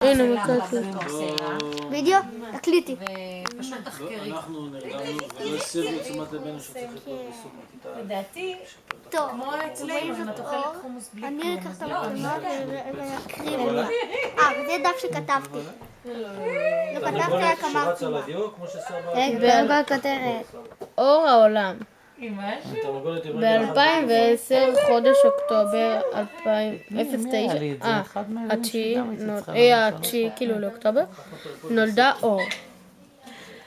הנה מצאתי. וידאו? תקליטי. ופשוט תחקרי. אנחנו נרדמנו ולא הסבנו תשומת לבנו שצריך לקרות בסוף בכיתה. לדעתי, טוב, כמו אצלנו, אם את אוכלת חומוס בלי אני אקח את כלום. המצלמות ואקריב אותה. וזה דף שכתבתי. לא כתבתי רק אמרתי שרץ על מה. הדיו, כמו שסבא... רגע, בכותרת. אור העולם. עם משהו? תרנגולת עם רגל אחת. ב-2010, חודש אוקטובר 2009, התשיעי, כאילו לאוקטובר, נולדה אור.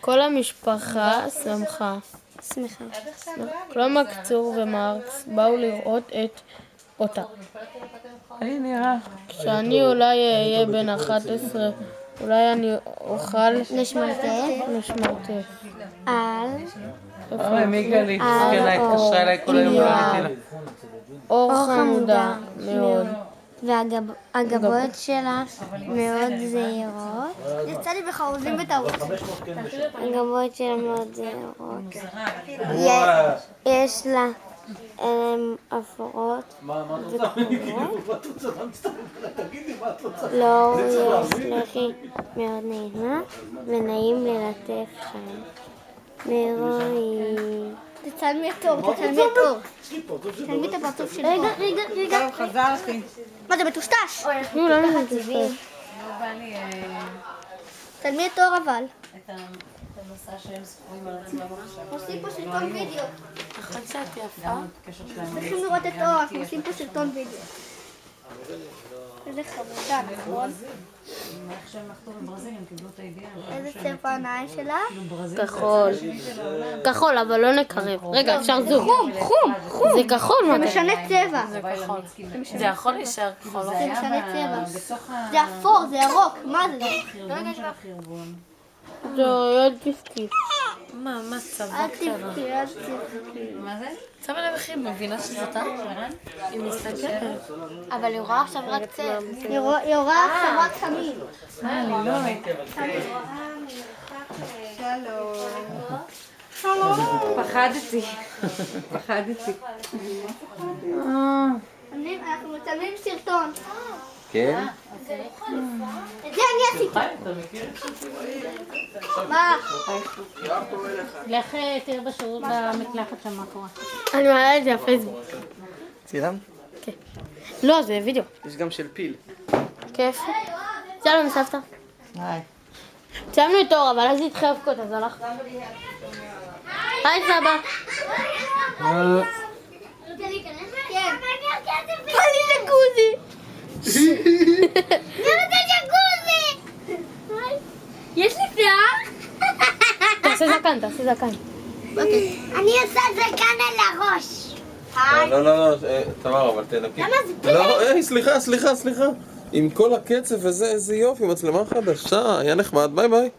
כל המשפחה שמחה. קלומה קצור ומרקס באו לראות אותה. כשאני אולי אהיה בן 11, אולי אני אוכל לשמרתך. אוי, מיגלי, תסכנה, התקשרה אליי כל היום, לא ראיתי לה. אור חמודה מאוד. והגבות שלה מאוד זהירות. יצא לי בחרוזים בטעות. הגבות שלה מאוד זהירות. יש לה אפורות וכמורות. לא, יש לחי מאוד נעימה ונעים ללטף חיים. נרואי. תצלמי את אור, תצלמי את אור. תצלמי את הפרצוף של אור. רגע. חזרתי. מה זה מטושטש? נו, למה זה מטושטש? לא בא לי תצלמי את אור אבל. את המסע שהם ספורים על עצמם עכשיו. עושים פה סרטון וידאו. חצת יפה. גם הקשר שלהם. צריכים לראות את אור, אנחנו עושים פה סרטון וידאו. איזה חמודה, נכון? איך שהם נחתו בברזיל, הם קיבלו את הידיעה. איזה צבע העיניים שלה? כחול. כחול, אבל לא נקרב. רגע, אפשר זום. חום. זה כחול, זה מה משנה צבע. זה יכול להישאר כחול. זה משנה צבע. זה אפור, זה ירוק. מה זה? זה יוד פיסקית. מה צבא אל תבכי, אל תבכי. מה זה? צבא לב אחי, מבינה שזאת היא מסתכלת. אבל היא רואה עכשיו רק צבע. היא רואה עכשיו רק תמיד. פחדתי. אנחנו מצלמים סרטון. כן? את זה אני עשיתי. מה? לך תראה בשירות במקלחת שם מה קורה. אני מעלה את זה לפייסבוק. צילם? כן. לא, זה וידאו. יש גם של פיל. כיף. שלום סבתא. היי. ציימנו את אור, אבל אז היא התחילה לבכות, אז הלך. היי סבא. כן. אני ג'קוזי. יש לי שיער? תעשה זקן. אני עושה זקן על הראש. לא, תמר, אבל תנקי. למה זה לא, סליחה. עם כל הקצב וזה, איזה יופי, מצלמה חדשה, היה נחמד, ביי.